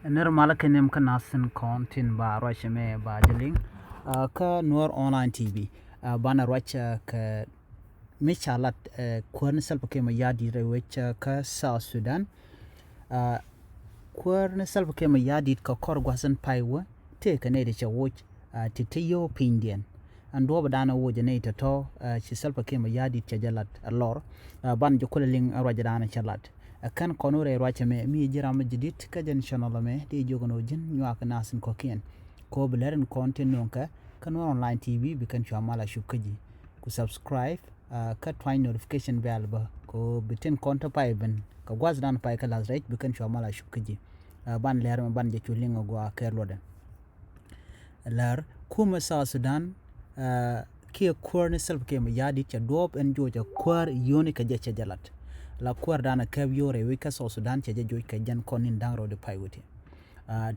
Nirmala kenyam ka nasin kontin ba rocheme ba jeling ka Noor online TV bana rocha ka michalat kwern salpa kema yadi rewecha ka South Sudan kwern salpa kema yadi ka korgwasan paiwa te ka ne de cha woch titiyo pindian ando badana woje ne to chi salpa kema yadi cha jalat lor ban jokuleling arwajadana chalat kan konore rocheme mi jirama jidit ka jan channel me de jogono jin nyak nasin ko kien ko bleren content nonka kan online TV bikan chamala shukaji ku subscribe ka twine notification bell ba ko bitin konta paiben ka gwazdan pai ka lazrait bikan chamala shukaji ban leer ban je chulingo go kerloden lar kuma South Sudan ke korne self ke ma yadi cha dob en joja kwar yoni ka je cha jalat la kwar dana kabyore wika South Sudan cha je ka jan konin dangro de paiwiti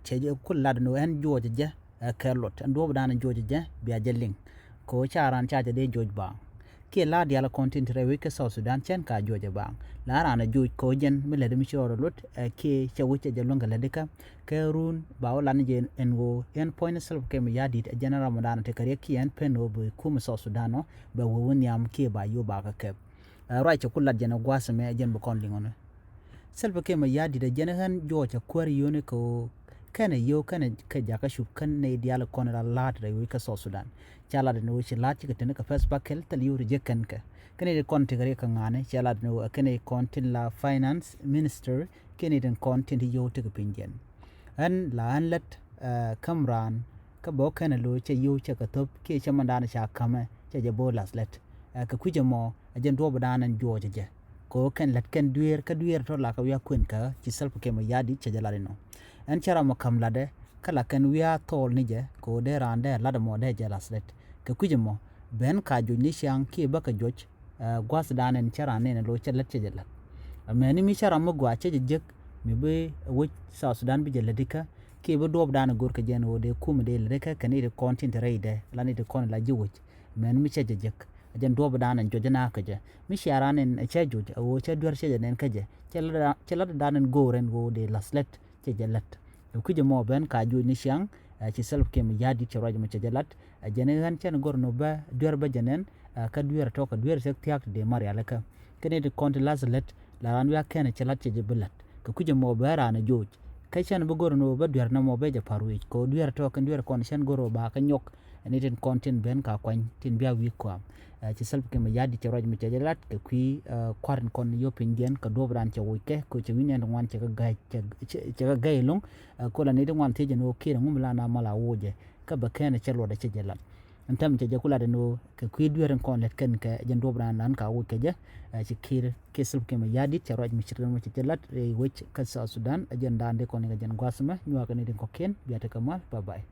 cha je kullad no en joja je kerlot en dob dana joja je biya jelling ko charan cha de joj ba ke la dia la content re wika South Sudan chen ka joja ba la rana joj ko jen mele de mi choro lot ke cha wuche je longa ledeka ke run ba wala ni je en go en point self ke ma yadi general ramadan te kare ki en peno bu kuma South Sudan no ba woni am ke ba yo ba ka ke right kullad jena gwasa me jen bu kon lingono self ke ma yadi de jena han joja kwari yone ko kana yo kana ka jaka shu kan ne diala konra lat re wika South Sudan chala de no shi lat ka tene ka Facebook kel tal yuri je kan ka kene de konti gare ka ngane chala de no kene konti la finance minister kene den konti yo te ka pinjen an la an lat kamran ka bo kana lo che yo che ka top ke che mandana sha kama che je bo las let ka kuje mo ajen do badanan joje je ko kan lat kan duer ka duer to la ka ya kun ka ci self ke ma yadi che jalare no en chara mo kam lade kala kan wiya tol ni je ko de rande lade mo de jelas let ka kuje mo ben ka jo ni shang ke baka joj gwas danen chara ne lo che let che jelat ameni mi chara mo gwa che je mi be wo South Sudan bi jeladika ke be dob dana gor ka jen wo de kum de le ka kan de content reide la ni de kon la jiwoj men mi che je ajen dob dana jojana ka je mi shara ne che joj wo che dur che ne ka je che la danen goren wo de laslet che jelat kuje mo ben ka ju ni shang ci self ke mi yadi ci roje mo ci jelat jene han chen gorno ba dur ba jenen ka dur to ka dur sek tiak de maria laka kene de kont lazlet la ran ya kene ci lat ci jebelat ka kuje mo ba rana joj kai chen ba gorno ba dur na mo be je paru ko dur to ka dur kon chen goro ba ka nyok ni den content ben ka kwan tin biya wi ko ci self ke mi yadi ci roje mo ci jelat ka kui kwarn kon yo pingen ka dobran ci woike ko ci winen wan ci ga gay long ko la ne de wan teje no kira ngum la na mala woje ka ba kene chelo da che jelat antam je kula de no ka kui dueren kon let ken ka jen dobran nan ka wo ke je ci kir ke sul ke ma yadi ci roj mi ci mo ci jelat e wech ka South Sudan jen dande kon ga jen gwasma nywa ka ne de ko ken biata kamal bye bye